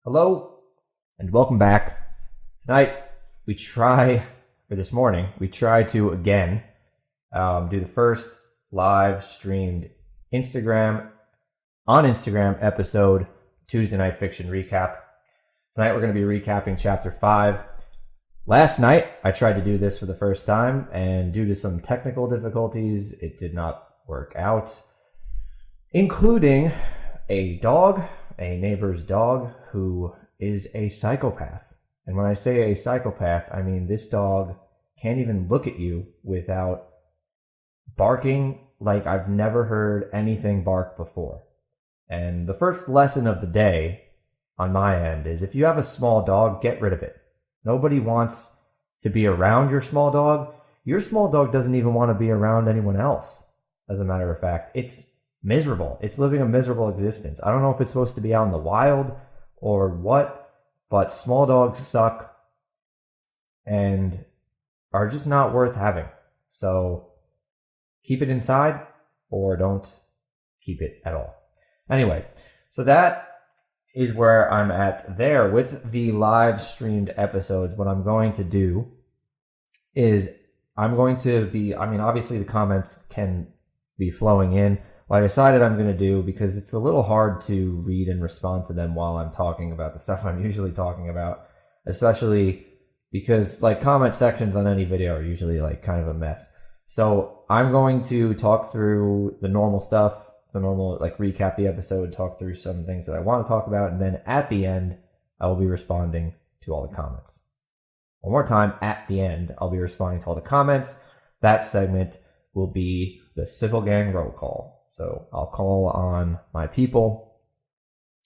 Hello and welcome back. This morning, we try to again do the first live streamed Instagram episode, Tuesday Night Fiction Recap. Tonight we're going to be recapping Chapter 5. Last night I tried to do this for the first time, and due to some technical difficulties, it did not work out, including a neighbor's dog who is a psychopath. And when I say a psychopath, I mean this dog can't even look at you without barking like I've never heard anything bark before. And the first lesson of the day on my end is, if you have a small dog, get rid of it. Nobody wants to be around your small dog. Your small dog doesn't even want to be around anyone else. As a matter of fact, it's miserable. It's living a miserable existence. I don't know if it's supposed to be out in the wild or what, but small dogs suck and are just not worth having. So keep it inside or don't keep it at all. Anyway, so that is where I'm at there with the live streamed episodes. What I'm going to do is obviously the comments can be flowing in. What I decided I'm going to do, because it's a little hard to read and respond to them while I'm talking about the stuff I'm usually talking about, especially because comment sections on any video are usually kind of a mess. So I'm going to talk through the normal stuff, recap the episode, talk through some things that I want to talk about, and then at the end, I will be responding to all the comments. One more time, at the end, I'll be responding to all the comments. That segment will be the Civil Gang roll call. So I'll call on my people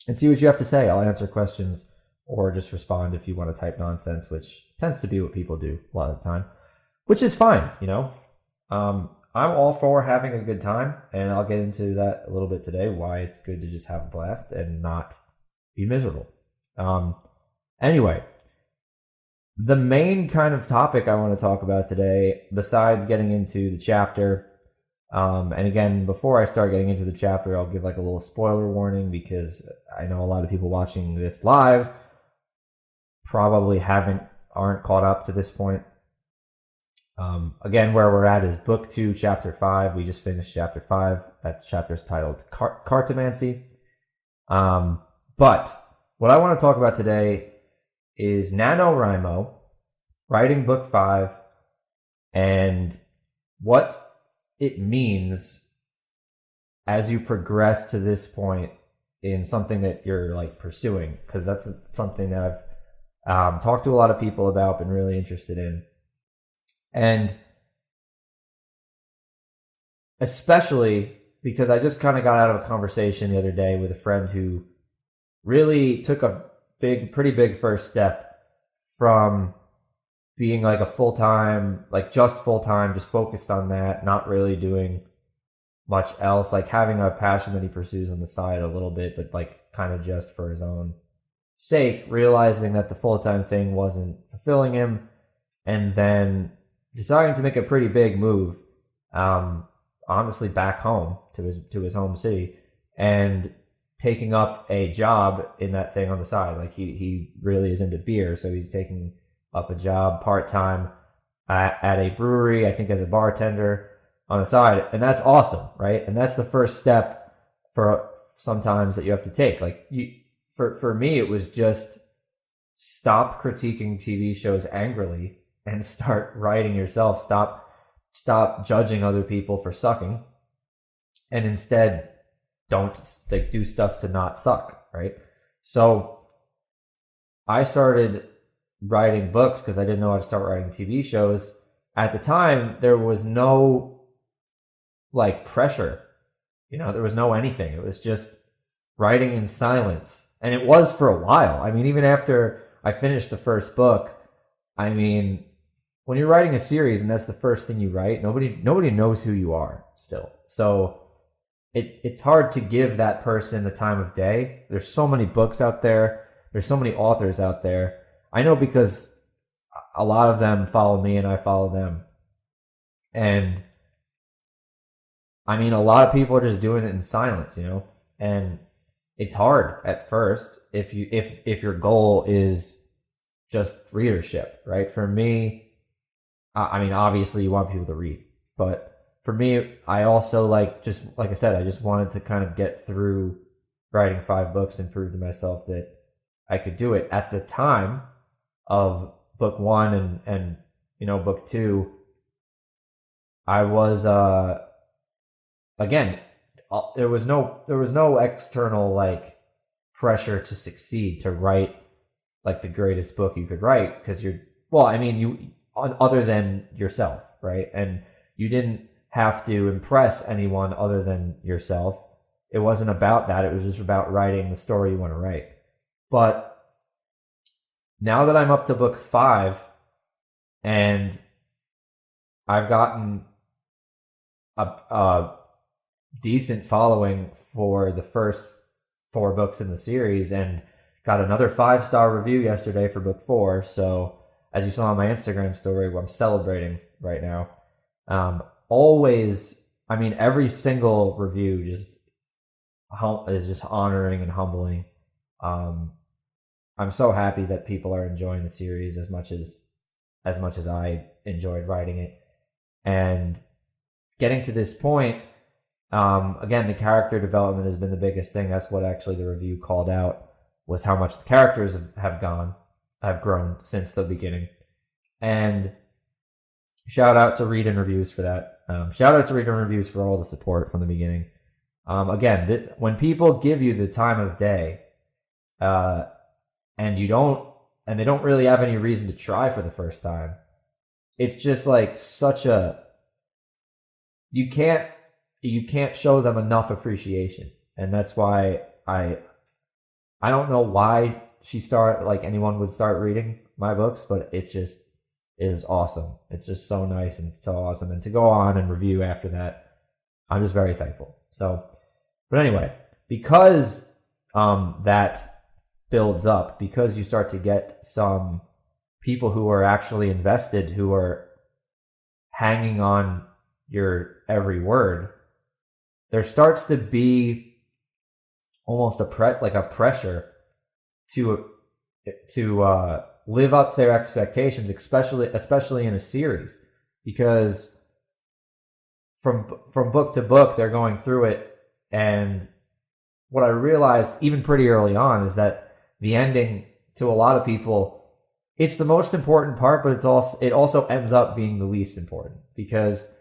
and see what you have to say. I'll answer questions or just respond if you want to type nonsense, which tends to be what people do a lot of the time, which is fine, I'm all for having a good time, and I'll get into that a little bit today, why it's good to just have a blast and not be miserable. Anyway, the main kind of topic I want to talk about today, besides getting into the chapter, and again, before I start getting into the chapter, I'll give a little spoiler warning, because I know a lot of people watching this live probably aren't caught up to this point. Again, where we're at is Book 2, Chapter 5. We just finished Chapter 5. That chapter is titled Cartomancy. But what I want to talk about today is NaNoWriMo writing Book 5 and what it means as you progress to this point in something that you're pursuing, because that's something that I've talked to a lot of people about, been really interested in. And especially because I just kind of got out of a conversation the other day with a friend who really took a pretty big first step from being a full-time, just full-time, just focused on that, not really doing much else, having a passion that he pursues on the side a little bit, but kind of just for his own sake, realizing that the full-time thing wasn't fulfilling him, and then deciding to make a pretty big move, honestly, back home to his home city, and taking up a job in that thing on the side. He really is into beer, so he's taking up a job part-time at a brewery, I think as a bartender on the side. And that's awesome, right? And that's the first step for sometimes that you have to take. For me, it was just stop critiquing TV shows angrily and start writing yourself. Stop judging other people for sucking, and instead don't do stuff to not suck, right? So I started writing books because I didn't know how to start writing TV shows. At the time, there was no pressure, there was no anything. It was just writing in silence. And it was for a while. Even after I finished the first book, when you're writing a series and that's the first thing you write, nobody knows who you are still. So it's hard to give that person the time of day. There's so many books out there. There's so many authors out there. I know because a lot of them follow me and I follow them. And a lot of people are just doing it in silence, and it's hard at first if your goal is just readership, right? For me, I mean, obviously you want people to read, but for me, I also like I said, I just wanted to kind of get through writing 5 books and prove to myself that I could do it. At the time of book 1 and book 2, I was again, there was no external like pressure to succeed, to write like the greatest book you could write, because other than yourself, right? And you didn't have to impress anyone other than yourself. It wasn't about that. It was just about writing the story you want to write. But now that I'm up to book 5 and I've gotten a decent following for the first 4 books in the series, and got another 5-star review yesterday for book 4. So as you saw on my Instagram story, I'm celebrating right now. Every single review is just honoring and humbling. I'm so happy that people are enjoying the series as much as I enjoyed writing it. And getting to this point, again, the character development has been the biggest thing. That's what actually the review called out, was how much the characters have grown since the beginning. And shout out to Read and Reviews for that. Shout out to Read and Reviews for all the support from the beginning. Again, when people give you the time of day, and they don't really have any reason to try for the first time, it's just like you can't show them enough appreciation. And that's why I don't know why anyone would start reading my books, but it just is awesome. It's just so nice and so awesome. And to go on and review after that, I'm just very thankful. So, but anyway, because that builds up, because you start to get some people who are actually invested, who are hanging on your every word, there starts to be almost a pressure to live up to their expectations, especially in a series, because from book to book they're going through it. And what I realized even pretty early on is that the ending, to a lot of people, it's the most important part, but it also ends up being the least important. Because,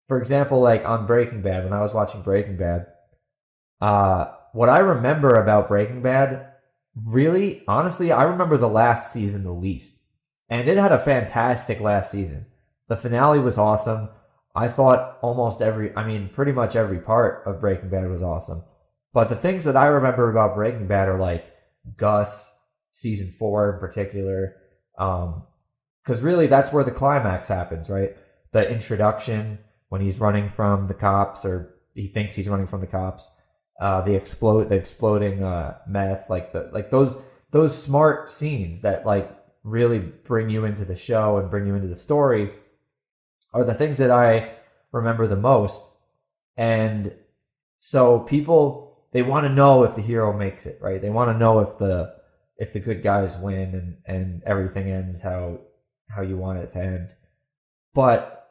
for example, like on Breaking Bad, when I was watching Breaking Bad, what I remember about Breaking Bad, really, honestly, I remember the last season the least. And it had a fantastic last season. The finale was awesome. I thought pretty much every part of Breaking Bad was awesome. But the things that I remember about Breaking Bad are like Gus, season 4 in particular. Because really, that's where the climax happens, right? The introduction, when he's running from the cops, or he thinks he's running from the cops. The exploding meth, those smart scenes that like really bring you into the show and bring you into the story, are the things that I remember the most. And so people, they want to know if the hero makes it, right? They want to know if the good guys win and everything ends how you want it to end. But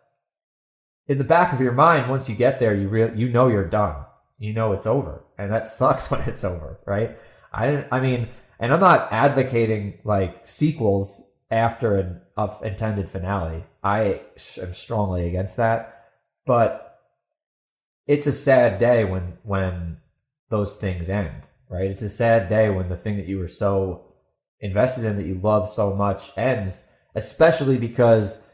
in the back of your mind, once you get there, you know you're done. You know it's over, and that sucks when it's over, right? And I'm not advocating like sequels after an intended finale. I am strongly against that, but it's a sad day when those things end, right? It's a sad day when the thing that you were so invested in, that you love so much, ends, especially because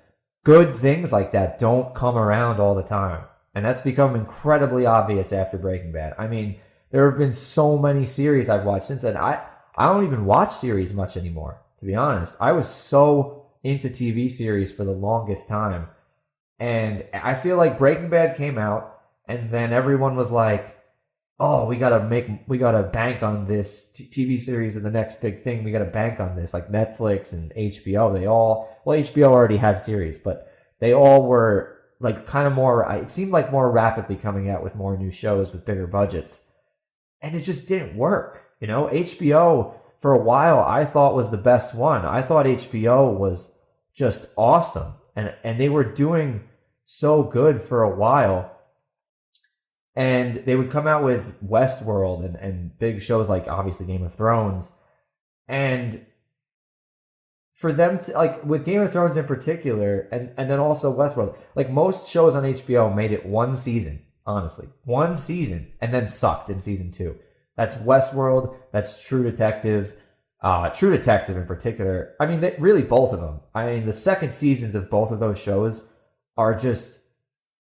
good things like that don't come around all the time. And that's become incredibly obvious after Breaking Bad. I mean, there have been so many series I've watched since then. I don't even watch series much anymore, to be honest. I was so into TV series for the longest time. And I feel like Breaking Bad came out, and then everyone was like, oh, we gotta bank on this TV series and the next big thing. We gotta bank on this. Like Netflix and HBO, HBO already had series, but they all were like kind of more, it seemed like more rapidly coming out with more new shows with bigger budgets. and it just didn't work. You know, HBO for a while I thought was the best one. I thought HBO was just awesome, and they were doing so good for a while. And they would come out with Westworld and big shows like obviously Game of Thrones. And for them to, like, with Game of Thrones in particular, and then also Westworld, like most shows on HBO made it one season, honestly. One season, and then sucked in season 2. That's Westworld, that's True Detective. True Detective in particular. I mean, really both of them. I mean, the second seasons of both of those shows are just,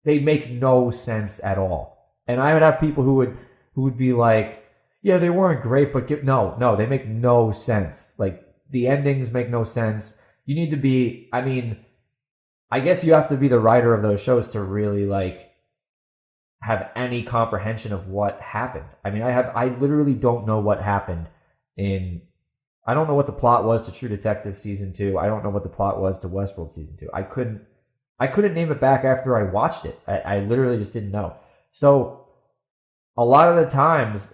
they make no sense at all. And I would have people who would be like, yeah, they weren't great, but no, they make no sense. Like, the endings make no sense. You need to be, I mean, I guess you have to be the writer of those shows to really, like, have any comprehension of what happened. I mean, I literally don't know what happened I don't know what the plot was to True Detective season 2. I don't know what the plot was to Westworld season 2. I couldn't name it back after I watched it. I literally just didn't know. So a lot of the times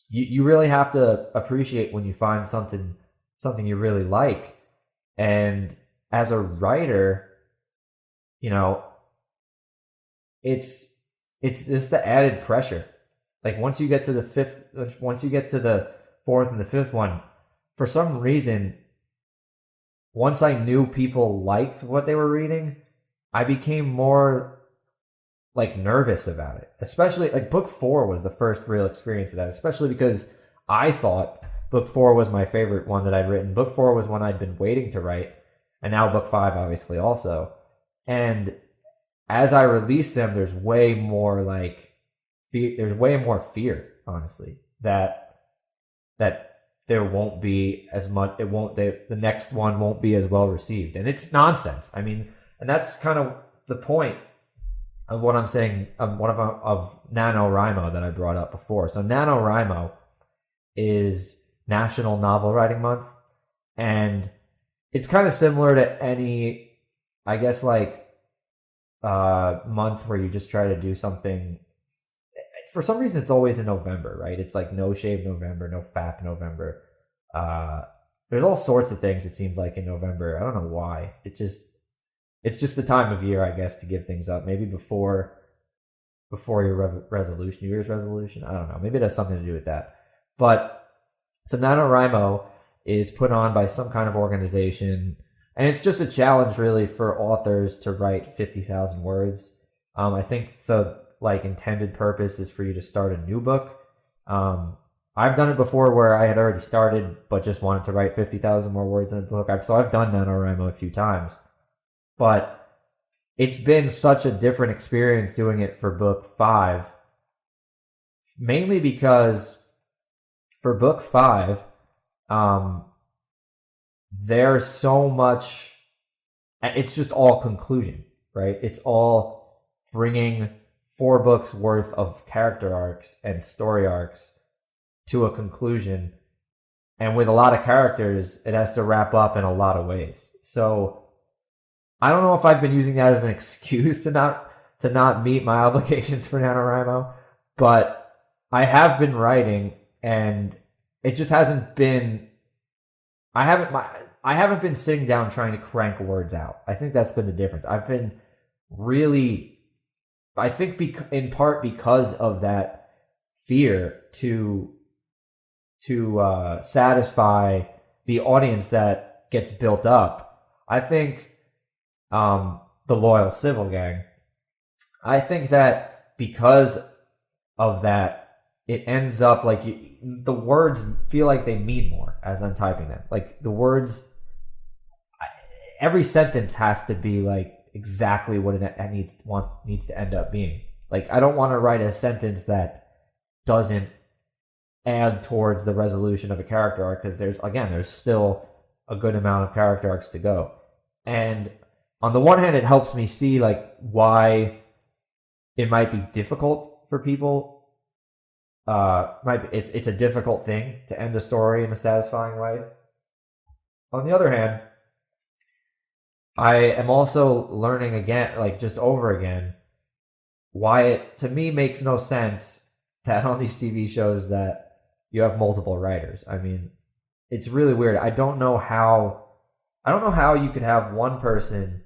you really have to appreciate when you find something you really like. And as a writer, you know, it's just the added pressure. Like once you get to the fourth and the fifth one, for some reason, once I knew people liked what they were reading, I became more like nervous about it. Especially like book 4 was the first real experience of that, especially because I thought book 4 was my favorite one that I'd written. Book 4 was one I'd been waiting to write, and now book 5 obviously also. And as I release them, there's way more like there's way more fear, honestly, that there won't be as much, the next one won't be as well received. And it's nonsense. I mean, and that's kind of the point of what I'm saying, of NaNoWriMo that I brought up before. So NaNoWriMo is National Novel Writing Month, and it's kind of similar to any, I guess, like month where you just try to do something. For some reason, it's always in November, right? It's like No Shave November, No Fap November. There's all sorts of things, it seems like, in November. I don't know why. It's just the time of year, I guess, to give things up. Maybe before your resolution, New Year's resolution. I don't know. Maybe it has something to do with that. But so NaNoWriMo is put on by some kind of organization, and it's just a challenge, really, for authors to write 50,000 words. I think the intended purpose is for you to start a new book. I've done it before where I had already started, but just wanted to write 50,000 more words in a book. So I've done NaNoWriMo a few times. But it's been such a different experience doing it for book 5, mainly because for book 5, there's so much, it's just all conclusion, right? It's all bringing 4 books worth of character arcs and story arcs to a conclusion. And with a lot of characters, it has to wrap up in a lot of ways. So I don't know if I've been using that as an excuse to not meet my obligations for NaNoWriMo, but I have been writing, and it just hasn't been, I haven't been sitting down trying to crank words out. I think that's been the difference. I've been really, I think in part because of that fear to satisfy the audience that gets built up. I think the loyal Civil Gang, I think that because of that, it ends up like the words feel like they mean more as I'm typing them. Like the words, every sentence has to be like exactly what it needs to end up being. Like I don't want to write a sentence that doesn't add towards the resolution of a character arc, because there's still a good amount of character arcs to go. And on the one hand, it helps me see like why it might be difficult for people. It's a difficult thing to end a story in a satisfying way. On the other hand, I am also learning again, like just over again, why it to me makes no sense that on these TV shows that you have multiple writers. I mean, it's really weird. I don't know how you could have one person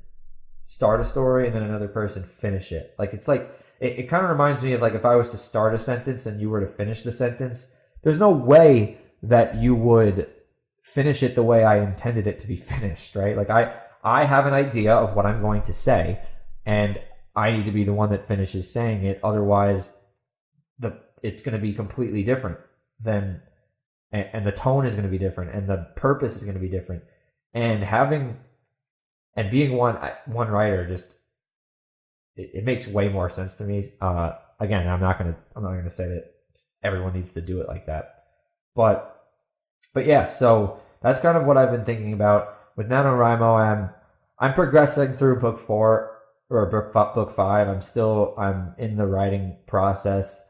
start a story and then another person finish it. Like, it's like, it kind of reminds me of like if I was to start a sentence and you were to finish the sentence, there's no way that you would finish it the way I intended it to be finished, right? Like I have an idea of what I'm going to say, and I need to be the one that finishes saying it. Otherwise, it's going to be completely different than, and the tone is going to be different, and the purpose is going to be different. And being one writer, just it makes way more sense to me. Again, I'm not gonna say that everyone needs to do it like that, but yeah. So that's kind of what I've been thinking about with NaNoWriMo. I'm progressing through book 4 or book 5. I'm in the writing process.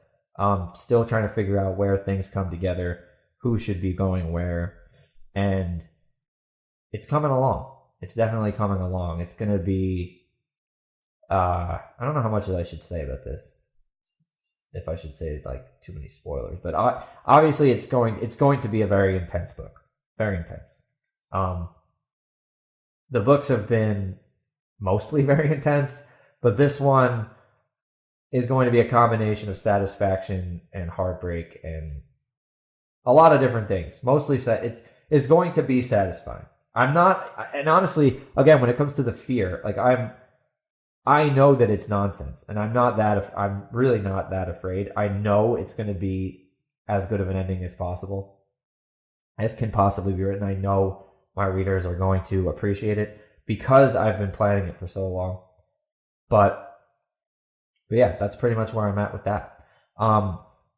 Still trying to figure out where things come together, who should be going where, and it's coming along. It's definitely coming along. It's going to be, I don't know how much I should say about this, if I should say like too many spoilers, but obviously it's going to be a very intense book, very intense. The books have been mostly very intense, but this one is going to be a combination of satisfaction and heartbreak and a lot of different things. Mostly it's going to be satisfying. I'm not, and honestly, again, when it comes to the fear, like I know that it's nonsense, and I'm really not that afraid. I know it's going to be as good of an ending as possible, as can possibly be written. I know my readers are going to appreciate it because I've been planning it for so long. But yeah, that's pretty much where I'm at with that.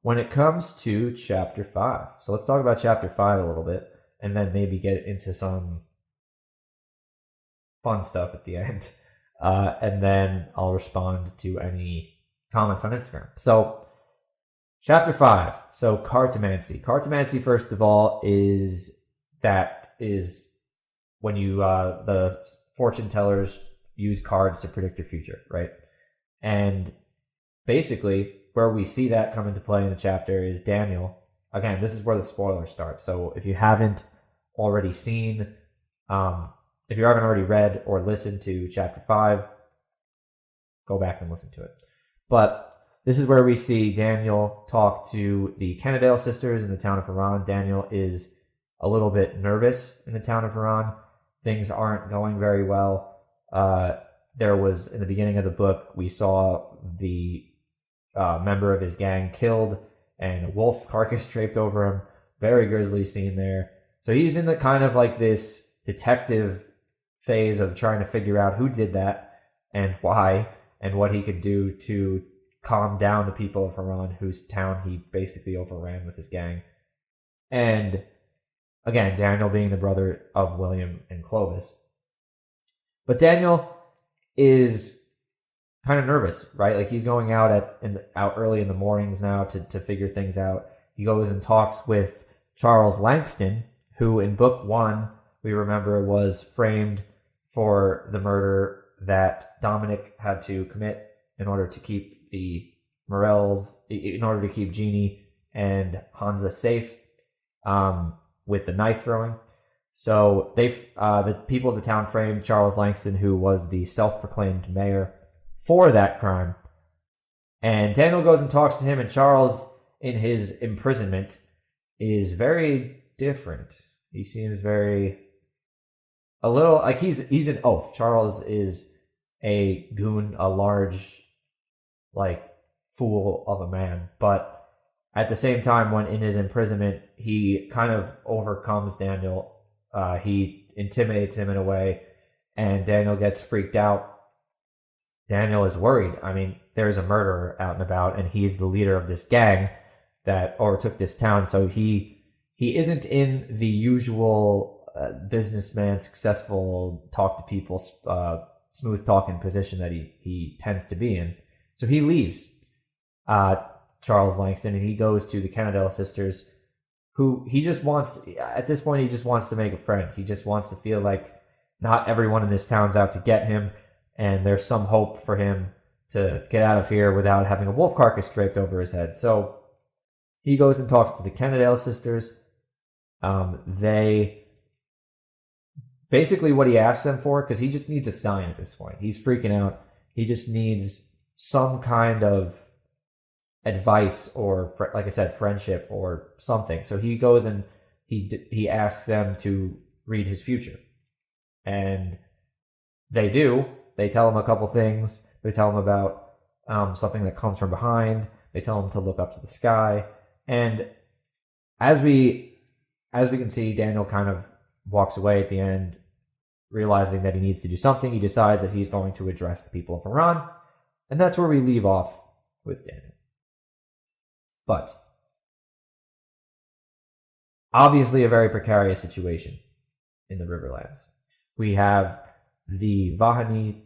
When it comes to chapter 5, so let's talk about chapter 5 a little bit, and then maybe get into some fun stuff at the end. And then I'll respond to any comments on Instagram. So, chapter 5. So, Cartomancy. Cartomancy, first of all, is when you, the fortune tellers use cards to predict your future, right? And basically, where we see that come into play in the chapter is Daniel. Again, this is where the spoilers start. So, if you haven't already seen, if you haven't already read or listened to chapter 5, go back and listen to it. But this is where we see Daniel talk to the Kennedale sisters in the town of Haran. Daniel is a little bit nervous in the town of Haran. Things aren't going very well. There was, in the beginning of the book, we saw the member of his gang killed and a wolf carcass draped over him. Very grisly scene there. So he's in the kind of like this detective phase of trying to figure out who did that and why and what he could do to calm down the people of Haran, whose town he basically overran with his gang. And again, Daniel being the brother of William and Clovis. But Daniel is kind of nervous, right? Like he's going out out early in the mornings now to figure things out. He goes and talks with Charles Langston, who in book 1 we remember was framed for the murder that Dominic had to commit in order to keep the Morels, in order to keep Jeannie and Hansa safe, with the knife throwing. So the people of the town framed Charles Langston, who was the self-proclaimed mayor, for that crime. And Daniel goes and talks to him, and Charles, in his imprisonment, is very different. He seems a little like he's an oaf. Charles is a goon, a large, like, fool of a man. But at the same time, when in his imprisonment, he kind of overcomes Daniel. He intimidates him in a way, and Daniel gets freaked out. Daniel is worried. I mean, there's a murderer out and about, and he's the leader of this gang that overtook this town. So he isn't in the usual businessman, successful, talk to people, smooth talking position that he tends to be in. So he leaves Charles Langston, and he goes to the Kennedale sisters, who he just wants, at this point, he just wants to make a friend. He just wants to feel like not everyone in this town's out to get him, and there's some hope for him to get out of here without having a wolf carcass draped over his head. So He goes and talks to the Kennedale sisters. They basically what he asks them for, because he just needs a sign at this point. He's freaking out. He just needs some kind of advice or, like I said, friendship or something. So he goes and he asks them to read his future. And they do. They tell him a couple things. They tell him about something that comes from behind. They tell him to look up to the sky. And as we can see, Daniel kind of walks away at the end, realizing that he needs to do something. He decides that he's going to address the people of Haran. And that's where we leave off with Daniel. But obviously a very precarious situation in the Riverlands. We have the Vahani,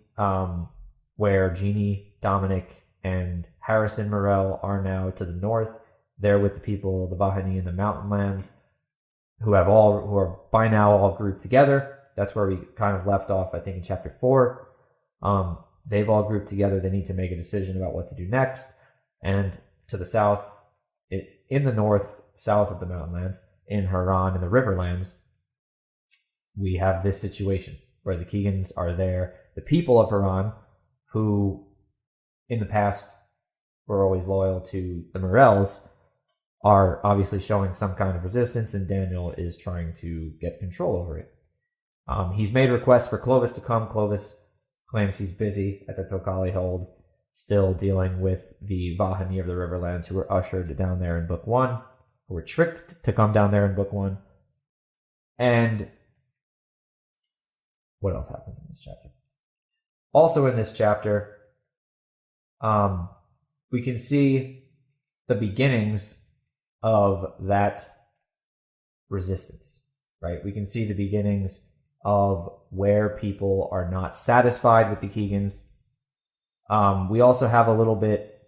where Jeannie, Dominic, and Harrison Morel are now to the north. They're with the people, the Vahani in the Mountainlands, who are by now all grouped together. That's where we kind of left off, I think, in chapter 4. They've all grouped together. They need to make a decision about what to do next. And to the south, in the north, south of the Mountainlands, in Haran, in the Riverlands, we have this situation where the Keegans are there. The people of Haran, who in the past were always loyal to the Morels, are obviously showing some kind of resistance, and Daniel is trying to get control over it. He's made requests for Clovis to come. Clovis claims he's busy at the Tokali hold, still dealing with the Vahani of the Riverlands, who were ushered down there in Book 1, who were tricked to come down there in Book 1. And what else happens in this chapter? Also in this chapter, we can see the beginnings of that resistance, right? We can see the beginnings of where people are not satisfied with the Keegans. We also have a little bit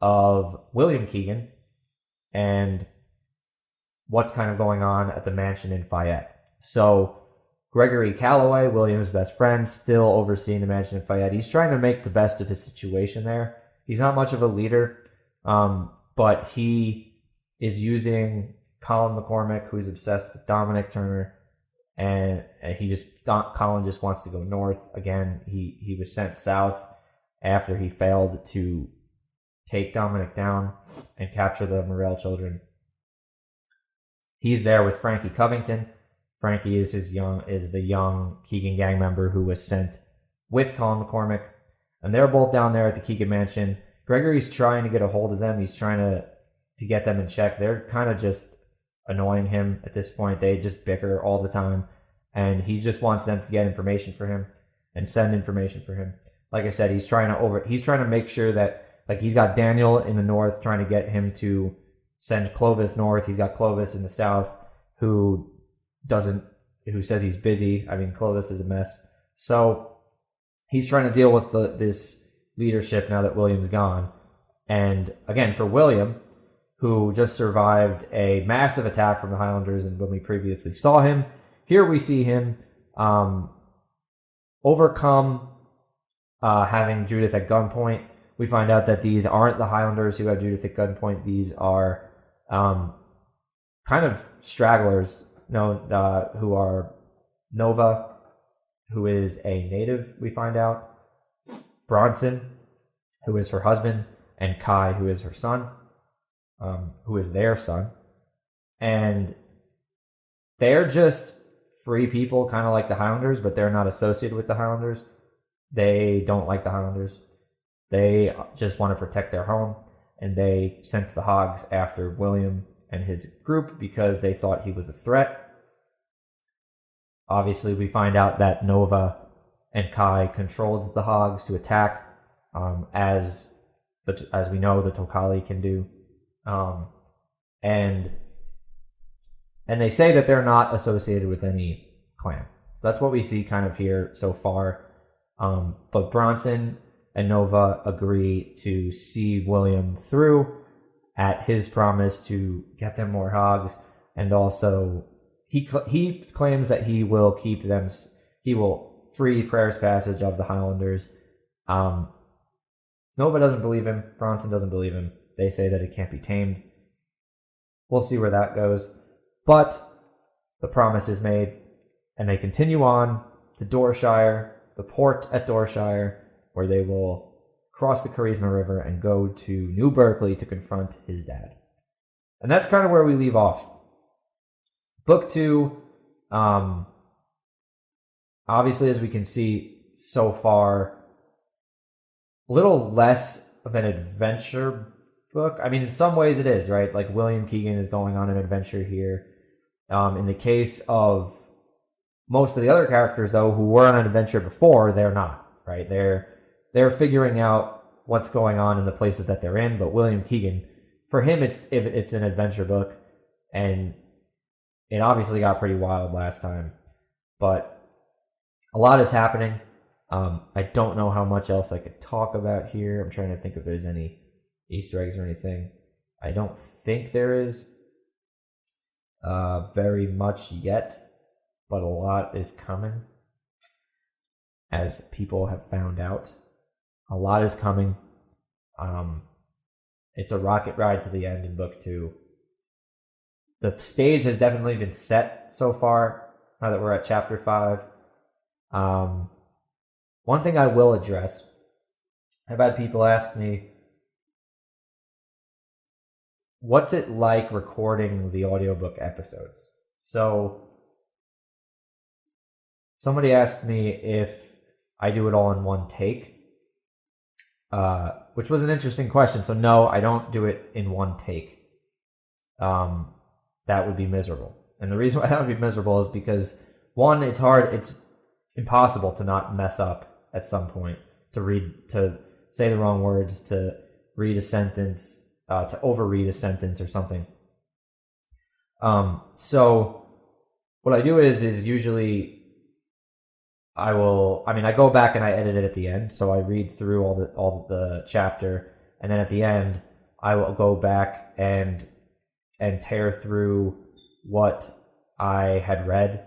of William Keegan and what's kind of going on at the mansion in Fayette. So Gregory Calloway, William's best friend, still overseeing the mansion in Fayette. He's trying to make the best of his situation there. He's not much of a leader, but he is using Colin McCormick, who's obsessed with Dominic Turner, and Colin just wants to go north. Again, he was sent south after he failed to take Dominic down and capture the Morel children. He's there with Frankie Covington. Frankie is the young Keegan gang member who was sent with Colin McCormick, and they're both down there at the Keegan mansion. Gregory's trying to get a hold of them. He's trying to get them in check. They're kind of just annoying him at this point. They just bicker all the time, and he just wants them to get information for him and send information for him. Like I said, he's trying to make sure that, like, he's got Daniel in the north trying to get him to send Clovis north. He's got Clovis in the south who says he's busy. I mean, Clovis is a mess. So he's trying to deal with this leadership now that William's gone. And again, for William, who just survived a massive attack from the Highlanders, and when we previously saw him, here we see him overcome having Judith at gunpoint. We find out that these aren't the Highlanders who have Judith at gunpoint. These are kind of stragglers, who are Nova, who is a native, we find out, Bronson, who is her husband, and Kai, who is her son, who is their son. And they're just free people, kind of like the Highlanders, but they're not associated with the Highlanders. They don't like the Highlanders. They just want to protect their home, and they sent the Hogs after William and his group because they thought he was a threat. Obviously, we find out that Nova and Kai controlled the Hogs to attack, as we know the Tokali can do. And they say that they're not associated with any clan. So that's what we see kind of here so far. But Bronson and Nova agree to see William through at his promise to get them more Hogs, and also he claims that he will keep them. He will free Prayer's Passage of the Highlanders. Nova doesn't believe him. Bronson doesn't believe him. They say that it can't be tamed. we'll see where that goes. But the promise is made, and they continue on to Dorshire, the port at Dorshire, where they will cross the Charisma River and go to New Berkeley to confront his dad. And that's kind of where we leave off. Book 2, obviously, as we can see so far, a little less of an adventure book. I mean, in some ways it is, right? Like William Keegan is going on an adventure here. In the case of most of the other characters, though, who were on an adventure before, they're not, right? They're figuring out what's going on in the places that they're in. But William Keegan, for him, it's an adventure book, and it obviously got pretty wild last time. But a lot is happening. I don't know how much else I could talk about here. I'm trying to think if there's any Easter eggs or anything. I don't think there is very much yet, but a lot is coming, as people have found out. A lot is coming. It's a rocket ride to the end in book 2. The stage has definitely been set so far, now that we're at chapter 5. One thing I will address, I've had people ask me, what's it like recording the audiobook episodes? So somebody asked me if I do it all in one take, which was an interesting question. So no, I don't do it in one take. That would be miserable. And the reason why that would be miserable is because, one, it's hard, it's impossible to not mess up at some point, to say the wrong words, to read a sentence, to overread a sentence or something. So what I do is usually I go back and I edit it at the end. So I read through all the chapter, and then at the end I will go back and tear through what I had read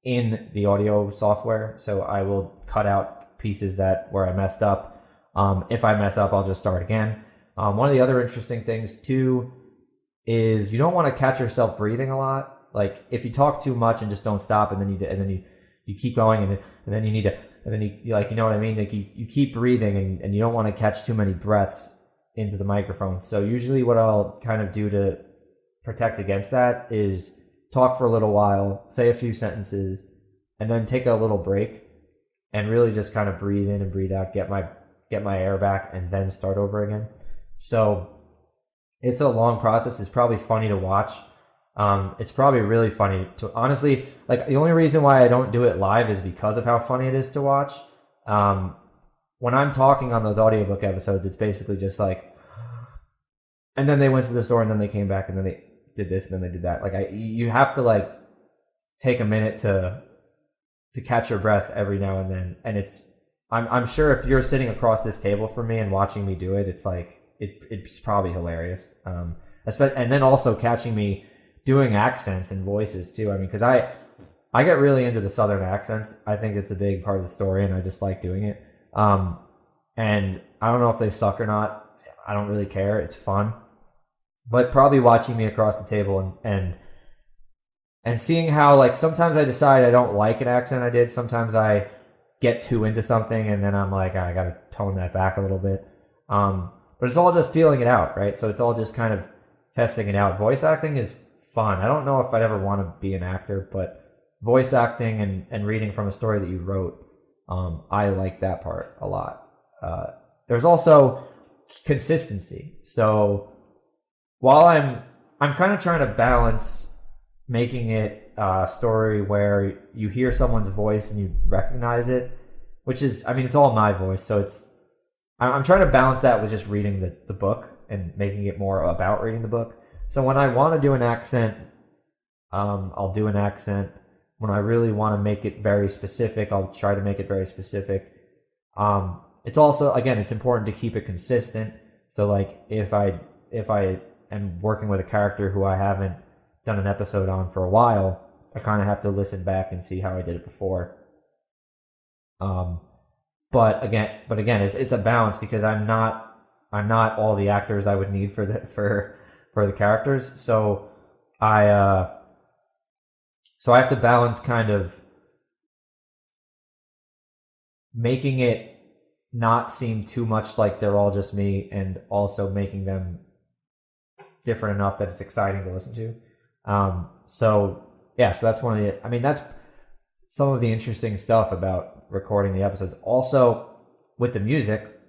in the audio software. So I will cut out pieces where I messed up. If I mess up, I'll just start again. One of the other interesting things too is you don't want to catch yourself breathing a lot. Like if you talk too much and just don't stop, and then you keep going, and then you need to, and then you like, you know what I mean? Like you keep breathing, and you don't want to catch too many breaths into the microphone. So usually what I'll kind of do to protect against that is talk for a little while, say a few sentences, and then take a little break and really just kind of breathe in and breathe out, get my air back, and then start over again. So it's a long process. It's probably funny to watch. It's probably really funny to, honestly, like the only reason why I don't do it live is because of how funny it is to watch. When I'm talking on those audiobook episodes, it's basically just like, and then they went to the store, and then they came back, and then they did this, and then they did that. Like you have to like take a minute to catch your breath every now and then. And I'm sure if you're sitting across this table from me and watching me do it, it's like, it's probably hilarious. And then also catching me doing accents and voices too. I mean, cause I get really into the Southern accents. I think it's a big part of the story, and I just like doing it. And I don't know if they suck or not. I don't really care. It's fun. But probably watching me across the table and seeing how, like, sometimes I decide I don't like an accent I did. Sometimes I get too into something, and then I'm like, I gotta tone that back a little bit. But it's all just feeling it out, right? So it's all just kind of testing it out. Voice acting is fun. I don't know if I'd ever want to be an actor, but voice acting and reading from a story that you wrote, I like that part a lot. There's also consistency. So while I'm kind of trying to balance making it a story where you hear someone's voice and you recognize it, which is, I mean, it's all my voice, so I'm trying to balance that with just reading the book and making it more about reading the book. So when I want to do an accent, I'll do an accent. When I really want to make it very specific, I'll try to make it very specific. It's also, again, it's important to keep it consistent. So like if I am working with a character who I haven't done an episode on for a while, I kind of have to listen back and see how I did it before. But again, it's a balance, because I'm not all the actors I would need for for the characters. So I have to balance kind of making it not seem too much like they're all just me, and also making them different enough that it's exciting to listen to. So that's one of the, I mean, that's some of the interesting stuff about recording the episodes. Also, with the music,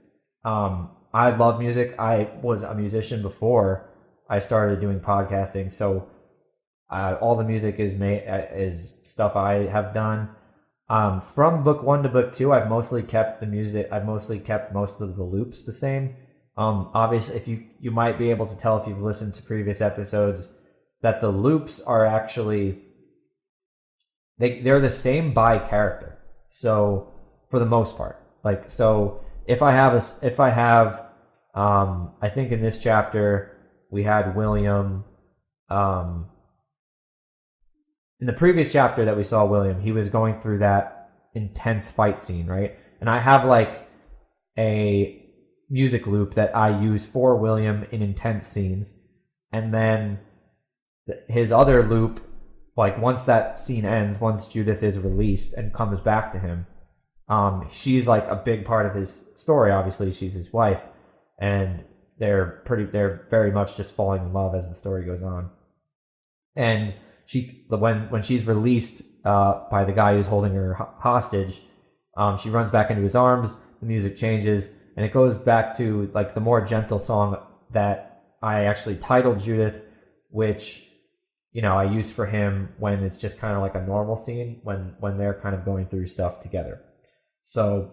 I love music. I was a musician before I started doing podcasting, so all the music is stuff I have done. From book 1 to book 2, I've mostly kept the music. I've mostly kept most of the loops the same. Obviously, if you might be able to tell if you've listened to previous episodes that the loops are actually they're the same by character. So for the most part, like, so if I have I think in this chapter we had William. In the previous chapter that we saw William, he was going through that intense fight scene, right? And I have like a music loop that I use for William in intense scenes. And then his other loop, like once that scene ends, once Judith is released and comes back to him, she's like a big part of his story. Obviously, she's his wife, and they're very much just falling in love as the story goes on. And when she's released by the guy who's holding her hostage, she runs back into his arms. The music changes, and it goes back to like the more gentle song that I actually titled Judith, which I use for him when it's just kind of like a normal scene when they're kind of going through stuff together. So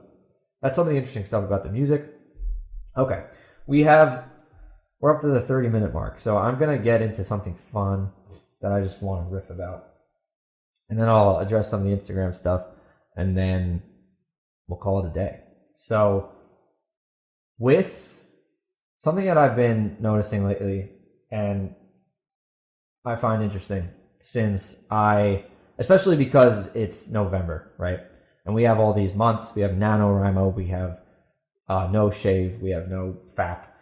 that's some of the interesting stuff about the music. Okay, we're up to the 30-minute mark, so I'm gonna get into something fun that I just want to riff about. And then I'll address some of the Instagram stuff, and then we'll call it a day. So with something that I've been noticing lately, and I find interesting, especially because it's November, right? And we have all these months. We have NaNoWriMo, we have no shave, we have no FAP.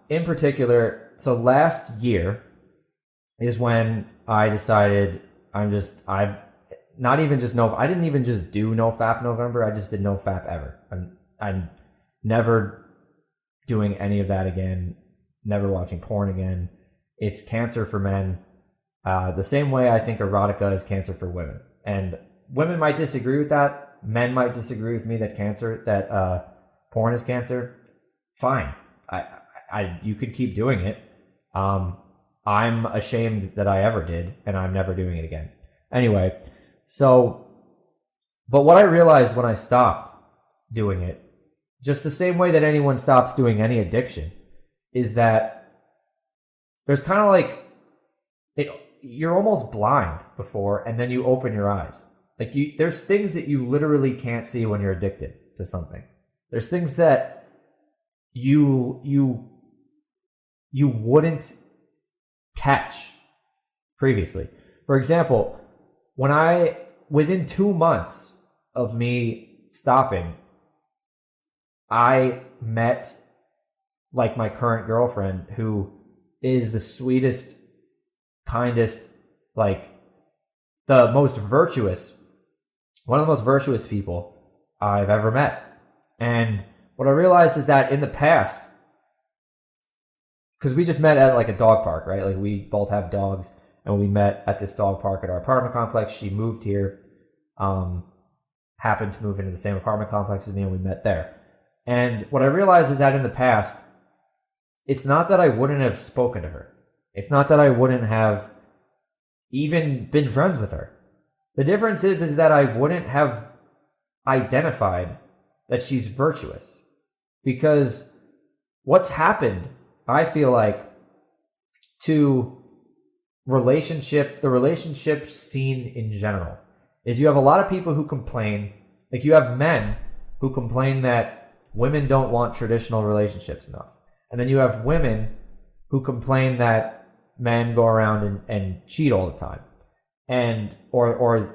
In particular, so last year is when I decided I didn't even just do no FAP November, I just did no FAP ever. I'm never doing any of that again, never watching porn again. It's cancer for men, the same way I think erotica is cancer for women. And women might disagree with that, men might disagree with me that porn is cancer. Fine, you could keep doing it. I'm ashamed that I ever did, and I'm never doing it again. Anyway, but what I realized when I stopped doing it, just the same way that anyone stops doing any addiction, is that there's kind of like, you're almost blind before, and then you open your eyes. Like there's things that you literally can't see when you're addicted to something. There's things that you wouldn't catch previously. For example, within 2 months of me stopping, I met like my current girlfriend, who is the sweetest, kindest, like one of the most virtuous people I've ever met. And what I realized is that in the past, because we just met at like a dog park, right? Like we both have dogs, and we met at this dog park at our apartment complex. She moved here, happened to move into the same apartment complex as me, and we met there. And what I realized is that in the past, it's not that I wouldn't have spoken to her. It's not that I wouldn't have even been friends with her. The difference is that I wouldn't have identified that she's virtuous. Because what's happened, I feel like, to the relationship scene in general, is you have a lot of people who complain, like you have men who complain that women don't want traditional relationships enough. And then you have women who complain that men go around and cheat all the time. And, or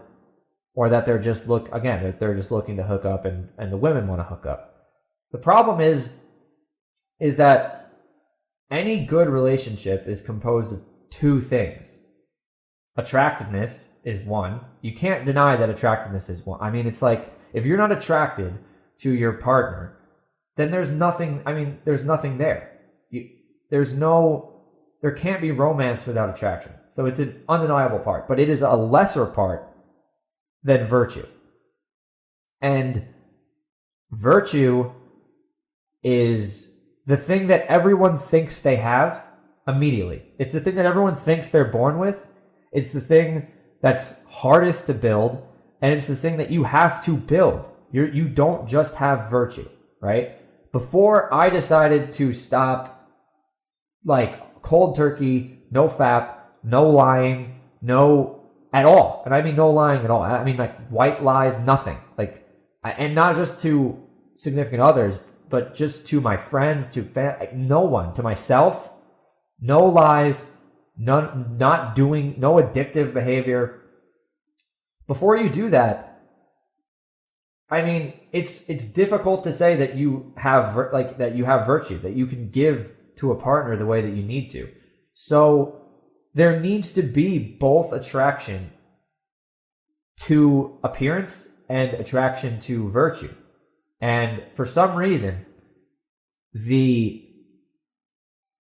that they're just looking to hook up, and the women want to hook up. The problem is that, any good relationship is composed of two things. Attractiveness is one. You can't deny that attractiveness is one. I mean, it's like, if you're not attracted to your partner, then there's nothing, there's nothing there. There can't be romance without attraction. So it's an undeniable part, but it is a lesser part than virtue. And virtue is the thing that everyone thinks they have immediately. It's the thing that everyone thinks they're born with. It's the thing that's hardest to build, and it's the thing that you have to build. You don't just have virtue, right? Before I decided to stop, like, cold turkey, no fap, no lying, no at all. And I mean no lying at all. I mean, like, white lies, nothing. Like, and not just to significant others, but just to my friends, to no one, to myself, no lies, not doing, no addictive behavior. Before you do that, I mean, it's difficult to say that you have virtue, that you can give to a partner the way that you need to. So there needs to be both attraction to appearance and attraction to virtue. And for some reason, the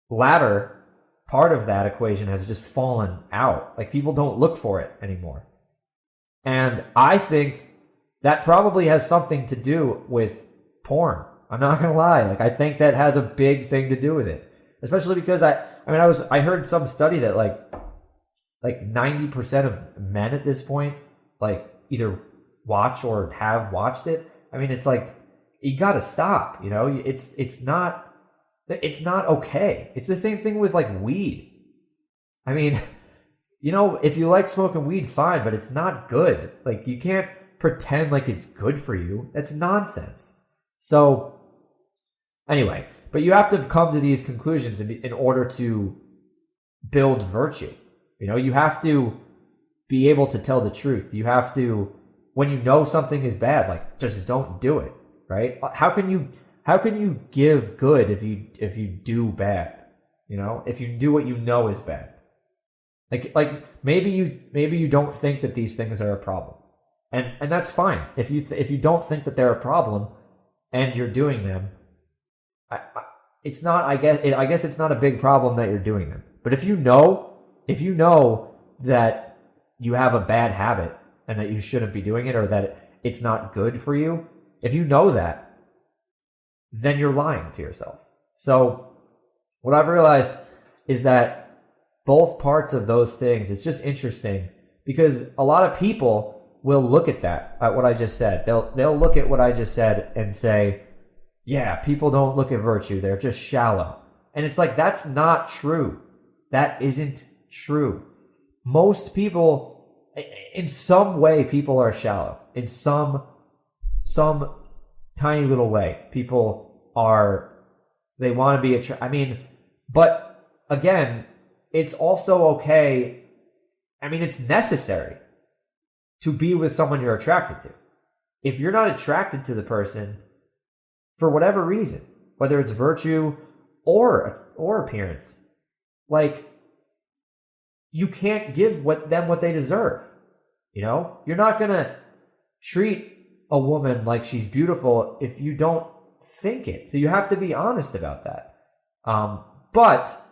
latter part of that equation has just fallen out. Like, people don't look for it anymore. And I think that probably has something to do with porn. I'm not going to lie. Like, I think that has a big thing to do with it. Especially because I heard some study that like 90% of men at this point, like, either watch or have watched it. I mean, it's like, you got to stop, you know? It's not okay. It's the same thing with, like, weed. I mean, you know, if you like smoking weed, fine, but it's not good. Like, you can't pretend like it's good for you. That's nonsense. So anyway, but you have to come to these conclusions in order to build virtue. You know, you have to be able to tell the truth. You have to, when you know something is bad, like, just don't do it, right? How can you give good if you do bad? You know, if you do what you know is bad. Like maybe you don't think that these things are a problem. And that's fine. If you don't think that they're a problem and you're doing them, it's not, I guess it's not a big problem that you're doing them. But if you know that you have a bad habit and that you shouldn't be doing it, or that it's not good for you, if you know that, then you're lying to yourself. So what I've realized is that both parts of those things, it's just interesting because a lot of people will look at what I just said. They'll look at what I just said and say, yeah, people don't look at virtue. They're just shallow. And it's like, that's not true. That isn't true. Most people, in some way, people are shallow. In some tiny little way, people are, they want to be, but again, it's also okay. It's necessary to be with someone you're attracted to. If you're not attracted to the person for whatever reason, whether it's virtue or appearance, like, you can't give them what they deserve. You know, you're not going to treat a woman like she's beautiful if you don't think it. So you have to be honest about that. But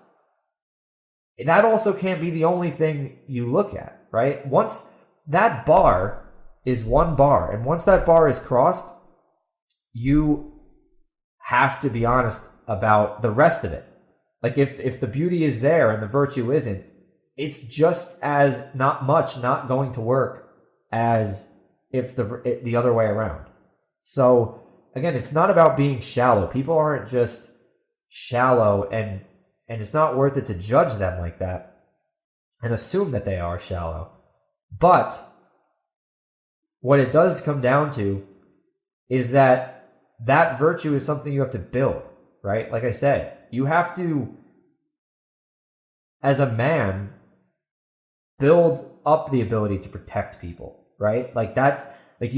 that also can't be the only thing you look at, right? Once that bar is one bar, and once that bar is crossed, you have to be honest about the rest of it. Like, if the beauty is there and the virtue isn't, it's just as not going to work as if the other way around. So again, it's not about being shallow. People aren't just shallow, and it's not worth it to judge them like that and assume that they are shallow. But what it does come down to is that virtue is something you have to build, right? Like I said, you have to, as a man, build up the ability to protect people, right? Like, that's like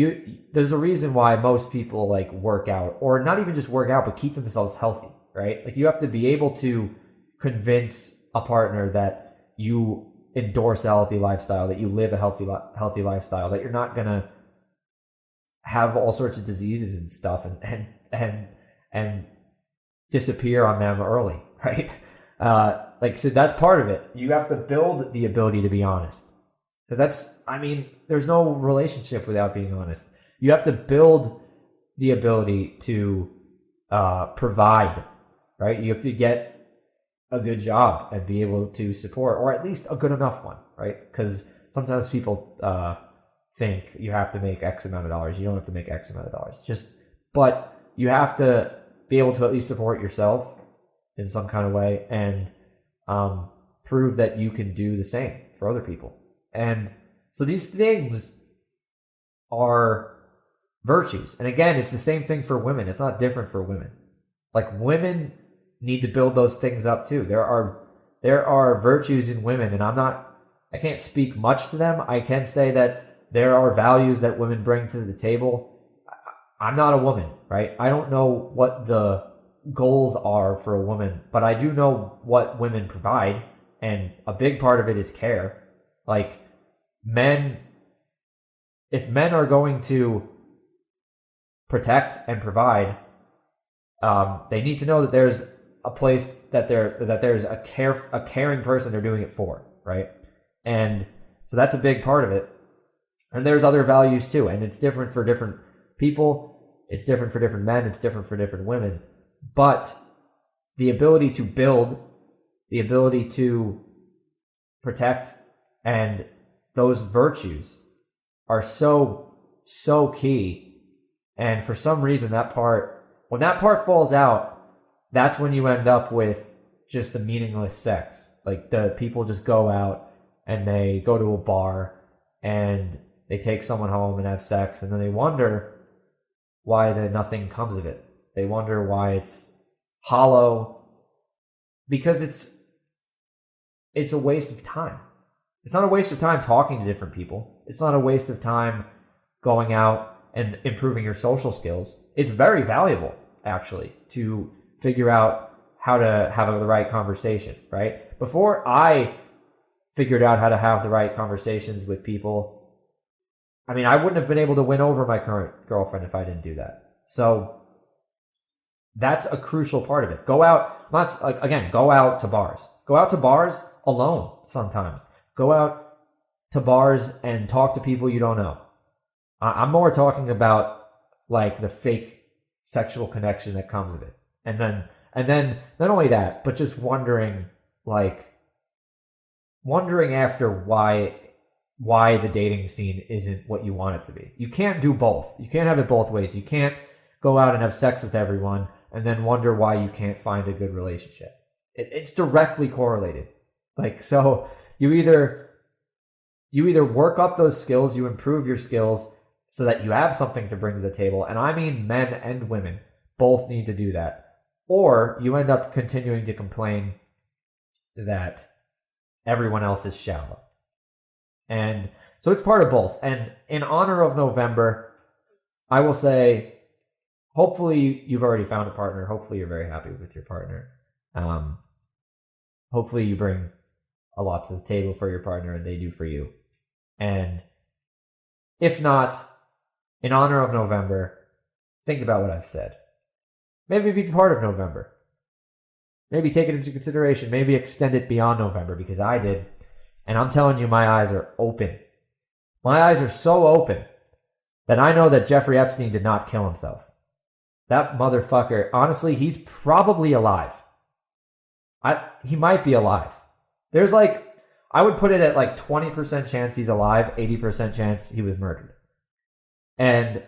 there's a reason why most people, like, work out, or not even just work out, but keep themselves healthy, right? Like, you have to be able to convince a partner that you endorse a healthy lifestyle, that you live a healthy lifestyle, that you're not going to have all sorts of diseases and stuff and disappear on them early, right? So that's part of it. You have to build the ability to be honest. Because there's no relationship without being honest. You have to build the ability to provide, right? You have to get a good job and be able to support, or at least a good enough one, right? Because sometimes people think you have to make X amount of dollars. You don't have to make X amount of dollars. But you have to be able to at least support yourself in some kind of way and prove that you can do the same for other people. And so these things are virtues. And again, it's the same thing for women. It's not different for women. Like, women need to build those things up too. There are virtues in women, and I can't speak much to them. I can say that there are values that women bring to the table. I'm not a woman, right? I don't know what the goals are for a woman, but I do know what women provide, and a big part of it is care. Like, if men are going to protect and provide, they need to know that there's a place that there's a caring person they're doing it for, right? And so that's a big part of it. And there's other values too, and it's different for different people. It's different for different men. It's different for different women. But the ability to build, the ability to protect, and those virtues are so key. And for some reason, when that part falls out, that's when you end up with just the meaningless sex. Like, the people just go out and they go to a bar and they take someone home and have sex, and then they wonder why nothing comes of it. They wonder why it's hollow, because it's a waste of time. It's not a waste of time talking to different people. It's not a waste of time going out and improving your social skills. It's very valuable, actually, to figure out how to have the right conversation, right? Before I figured out how to have the right conversations with people, I wouldn't have been able to win over my current girlfriend if I didn't do that. So that's a crucial part of it. Go out to bars. Go out to bars alone sometimes. Go out to bars and talk to people you don't know. I'm more talking about like the fake sexual connection that comes of it. And then not only that, but just wondering after why the dating scene isn't what you want it to be. You can't do both. You can't have it both ways. You can't go out and have sex with everyone and then wonder why you can't find a good relationship. It's directly correlated. So you either work up those skills, you improve your skills so that you have something to bring to the table. And I mean, men and women both need to do that. Or you end up continuing to complain that everyone else is shallow. And so it's part of both. And in honor of November, I will say, hopefully you've already found a partner. Hopefully you're very happy with your partner. Hopefully you bring a lot to the table for your partner and they do for you. And if not, in honor of November, think about what I've said. Maybe be part of November. Maybe take it into consideration. Maybe extend it beyond November, because I did. And I'm telling you, my eyes are open. My eyes are so open that I know that Jeffrey Epstein did not kill himself. That motherfucker, honestly, he's probably alive. He might be alive. There's I would put it at 20% chance he's alive, 80% chance he was murdered. And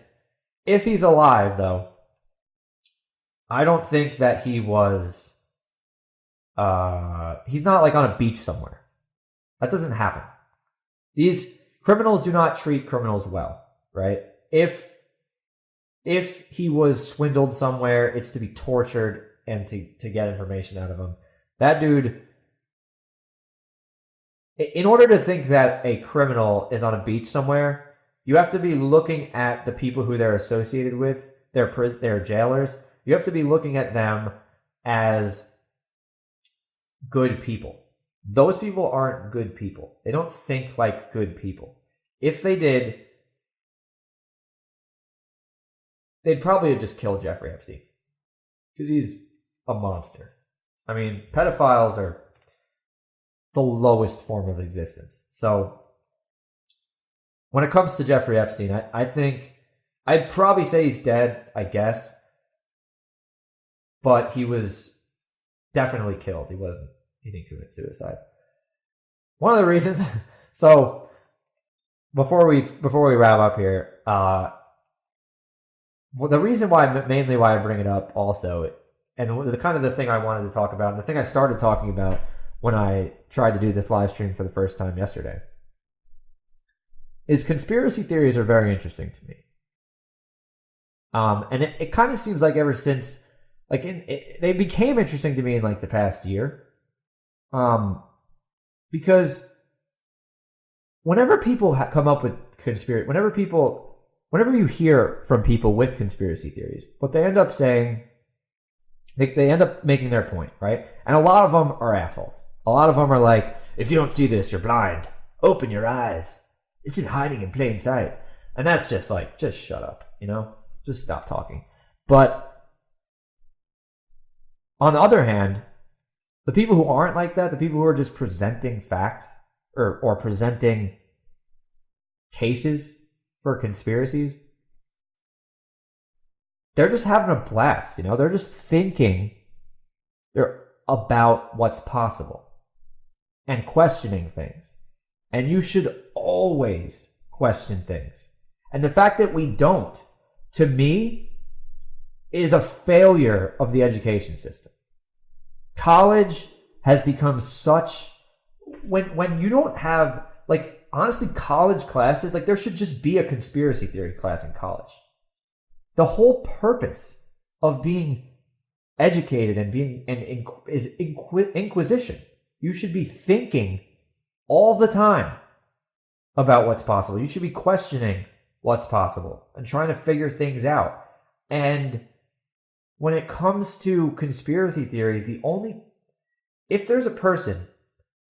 if he's alive, though, I don't think that he was, he's not on a beach somewhere. That doesn't happen. These criminals do not treat criminals well, right? If he was swindled somewhere, it's to be tortured and to get information out of him. That dude, in order to think that a criminal is on a beach somewhere, you have to be looking at the people who they're associated with, their jailers. You have to be looking at them as good people. Those people aren't good people. They don't think like good people. If they did, they'd probably have just killed Jeffrey Epstein because he's a monster. I mean, pedophiles are the lowest form of existence. So when it comes to Jeffrey Epstein, I think I'd probably say he's dead, I guess. But he was definitely killed. He didn't commit suicide. One of the reasons, so before we wrap up here, well, the reason mainly why I bring it up also, and the kind of the thing I wanted to talk about, and the thing I started talking about when I tried to do this live stream for the first time yesterday, is conspiracy theories are very interesting to me. And it kind of seems like ever since, like they became interesting to me in like the past year, because whenever people come up with whenever you hear from people with conspiracy theories, what they end up saying, they end up making their point, right? And a lot of them are assholes. A lot of them are like, if you don't see this, you're blind. Open your eyes. It's in hiding in plain sight. And that's just like, just shut up, Just stop talking. But on the other hand, the people who aren't like that, the people who are just presenting facts or presenting cases for conspiracies, they're just having a blast, They're just thinking about what's possible and questioning things. And you should always question things. And the fact that we don't, to me, is a failure of the education system. College has become such, when you don't have, like, honestly, college classes, like, there should just be a conspiracy theory class in college. The whole purpose of being educated is inquisition. You should be thinking all the time about what's possible. You should be questioning what's possible and trying to figure things out. And when it comes to conspiracy theories, if there's a person,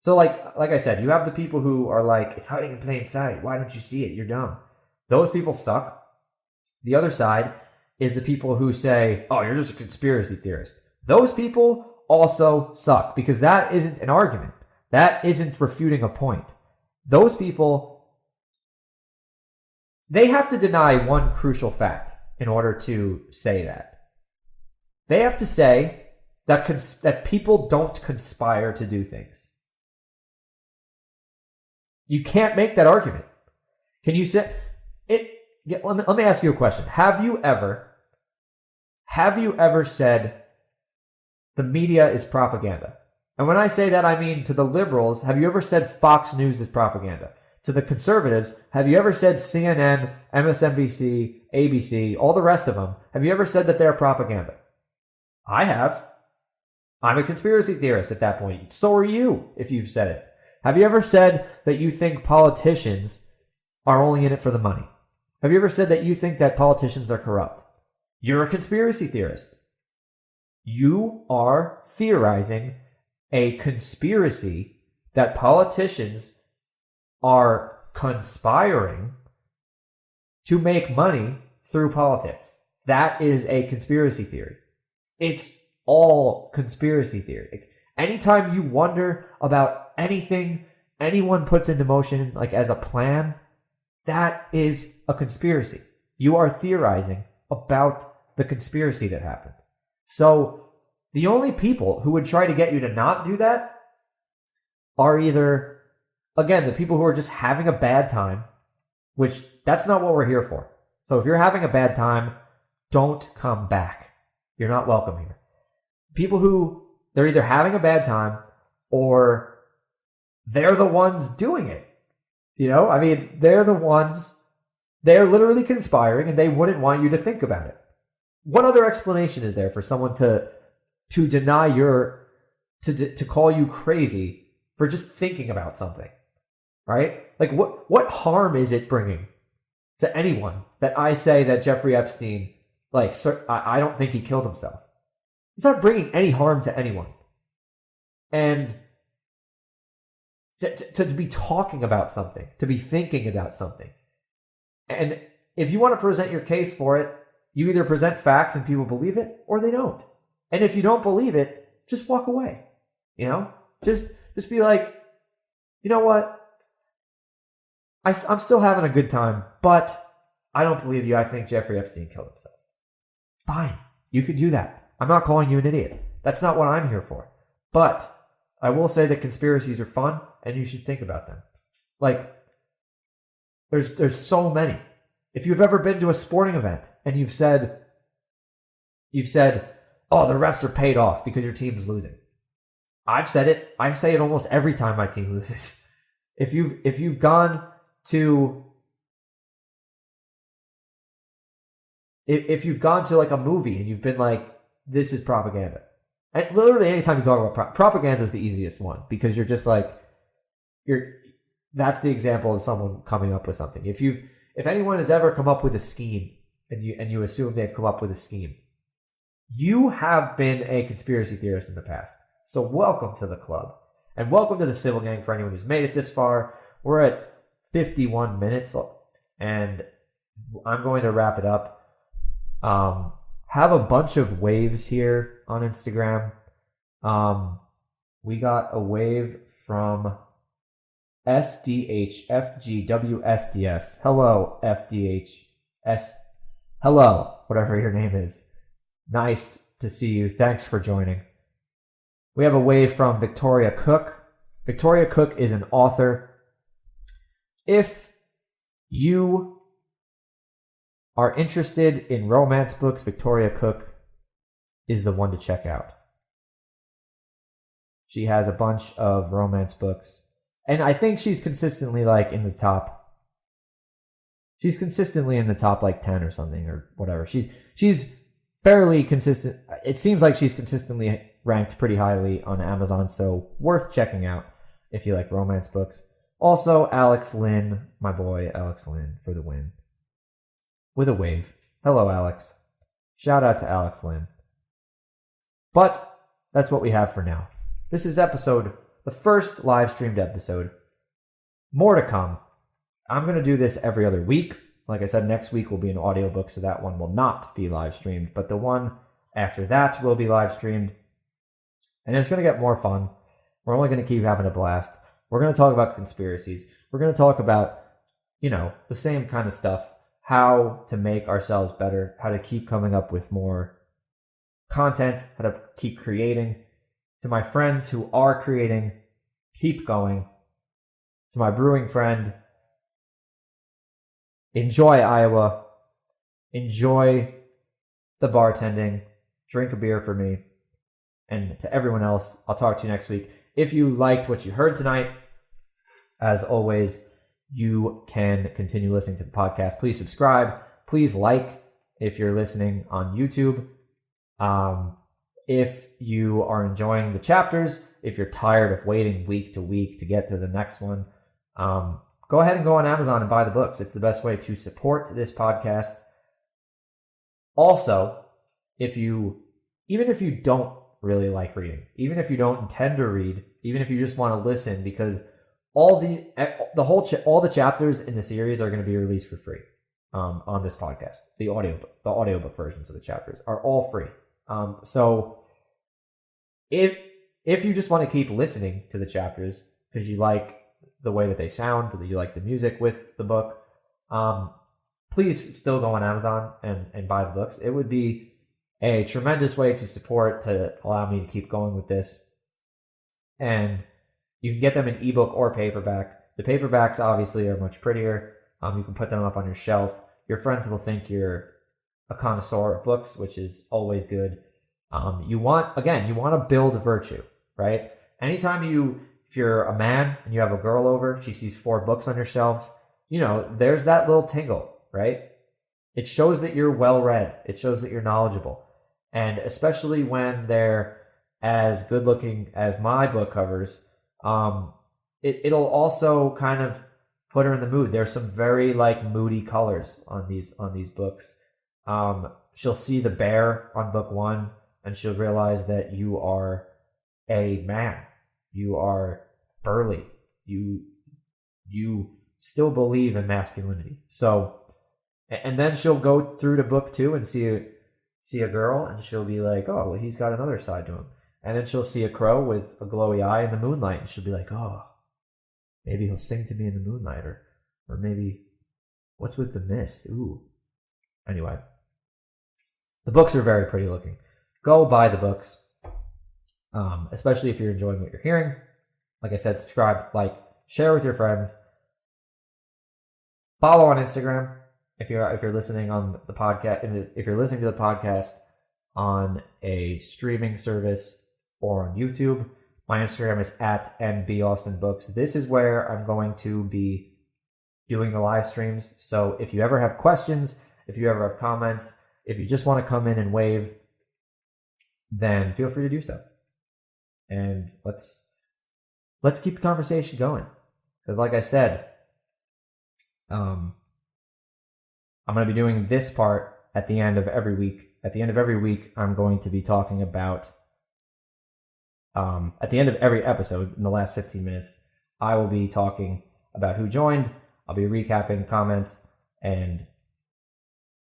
so like I said, you have the people who are like, it's hiding in plain sight. Why don't you see it? You're dumb. Those people suck. The other side is the people who say, oh, you're just a conspiracy theorist. Those people also suck, because that isn't an argument. That isn't refuting a point. Those people, they have to deny one crucial fact in order to say that. They have to say that people don't conspire to do things. You can't make that argument. Can you say it? Let me ask you a question. Have you ever said the media is propaganda? And when I say that, I mean to the liberals, have you ever said Fox News is propaganda? To the conservatives, have you ever said CNN, MSNBC, ABC, all the rest of them, have you ever said that they're propaganda? I have. I'm a conspiracy theorist at that point. So are you, if you've said it. Have you ever said that you think politicians are only in it for the money? Have you ever said that you think that politicians are corrupt? You're a conspiracy theorist. You are theorizing a conspiracy that politicians are conspiring to make money through politics. That is a conspiracy theory. It's all conspiracy theory. Anytime you wonder about anything anyone puts into motion, like as a plan, that is a conspiracy. You are theorizing about the conspiracy that happened. So the only people who would try to get you to not do that are either, again, the people who are just having a bad time, which that's not what we're here for. So if you're having a bad time, don't come back. You're not welcome here. People who, they're either having a bad time or they're the ones doing it. I mean, they're the ones, they're literally conspiring and they wouldn't want you to think about it. What other explanation is there for someone to deny to call you crazy for just thinking about something, right? Like what harm is it bringing to anyone that I say that Jeffrey Epstein, like, I don't think he killed himself? It's not bringing any harm to anyone. And to be talking about something, to be thinking about something. And if you want to present your case for it, you either present facts and people believe it, or they don't. And if you don't believe it, just walk away. Just be like, you know what? I'm still having a good time, but I don't believe you. I think Jeffrey Epstein killed himself. Fine. You could do that. I'm not calling you an idiot. That's not what I'm here for. But I will say that conspiracies are fun, and you should think about them. Like, there's so many. If you've ever been to a sporting event and you've said, oh, the refs are paid off because your team's losing. I've said it. I say it almost every time my team loses. If you've gone to like a movie and you've been like, this is propaganda. And literally anytime you talk about propaganda is the easiest one, because you're just like, that's the example of someone coming up with something. If anyone has ever come up with a scheme and you assume they've come up with a scheme, you have been a conspiracy theorist in the past. So welcome to the club, and welcome to the Civil Gang for anyone who's made it this far. We're at 51 minutes, and I'm going to wrap it up. Have a bunch of waves here on Instagram. We got a wave from SDHFGWSDS. Hello, FDHS. Hello, whatever your name is. Nice to see you. Thanks for joining. We have a wave from Victoria Cook. Victoria Cook is an author. If you are interested in romance books, Victoria Cook is the one to check out. She has a bunch of romance books. And I think she's consistently in the top. She's consistently in the top 10 or something or whatever. She's fairly consistent. It seems like she's consistently ranked pretty highly on Amazon, so worth checking out if you like romance books. Also, Alex Lynn, my boy Alex Lynn, for the win. With a wave. Hello, Alex. Shout out to Alex Lynn. But that's what we have for now. This is the first live streamed episode. More to come. I'm going to do this every other week. Like I said, next week will be an audiobook, so that one will not be live streamed. But the one after that will be live streamed. And it's going to get more fun. We're only going to keep having a blast. We're going to talk about conspiracies. We're going to talk about, the same kind of stuff. How to make ourselves better. How to keep coming up with more content. How to keep creating. To my friends who are creating, keep going. To my brewing friend, enjoy Iowa. Enjoy the bartending. Drink a beer for me. And to everyone else, I'll talk to you next week. If you liked what you heard tonight, as always, you can continue listening to the podcast. Please subscribe. Please like if you're listening on YouTube. If you are enjoying the chapters, if you're tired of waiting week to week to get to the next one, go ahead and go on Amazon and buy the books. It's the best way to support this podcast. Also, even if you don't really like reading, even if you don't intend to read, even if you just want to listen, because all the chapters in the series are going to be released for free on this podcast. The audiobook versions of the chapters are all free. So if you just want to keep listening to the chapters because you like the way that they sound, that you like the music with the book, please still go on Amazon and buy the books. It would be a tremendous way to support, to allow me to keep going with this. And you can get them in ebook or paperback. The paperbacks obviously are much prettier. You can put them up on your shelf. Your friends will think you're a connoisseur of books, which is always good. You want to build virtue, right? Anytime if you're a man and you have a girl over, she sees 4 books on your shelf, there's that little tingle, right? It shows that you're well-read. It shows that you're knowledgeable. And especially when they're as good-looking as my book covers, it'll also kind of put her in the mood. There's some very moody colors on these books. She'll see the bear on book 1, and she'll realize that you are a man You are burly. You still believe in masculinity. So, and then she'll go through to book 2 and see a girl, and she'll be like, oh, well, he's got another side to him. And then she'll see a crow with a glowy eye in the moonlight, and she'll be like, oh, maybe he'll sing to me in the moonlight, or maybe what's with the mist? Ooh. Anyway, the books are very pretty looking. Go buy the books, especially if you're enjoying what you're hearing. Like I said, subscribe, like, share with your friends. Follow on Instagram if you're listening on the podcast. If you're listening to the podcast on a streaming service or on YouTube, my Instagram is @NBAustinBooks. This is where I'm going to be doing the live streams. So if you ever have questions, if you ever have comments, if you just want to come in and wave, then feel free to do so. And let's keep the conversation going. Because like I said, I'm going to be doing this part at the end of every week. At the end of every week, I'm going to be talking about, at the end of every episode, in the last 15 minutes, I will be talking about who joined. I'll be recapping comments, and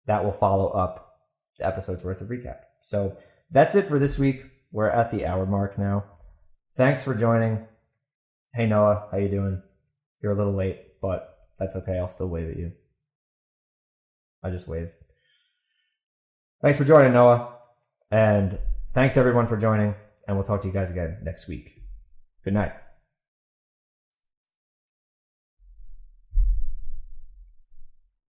that will follow up the episode's worth of recap. So that's it for this week. We're at the hour mark now. Thanks for joining. Hey, Noah, how you doing? You're a little late, but that's okay. I'll still wave at you. I just waved. Thanks for joining, Noah. And thanks, everyone, for joining. And we'll talk to you guys again next week. Good night.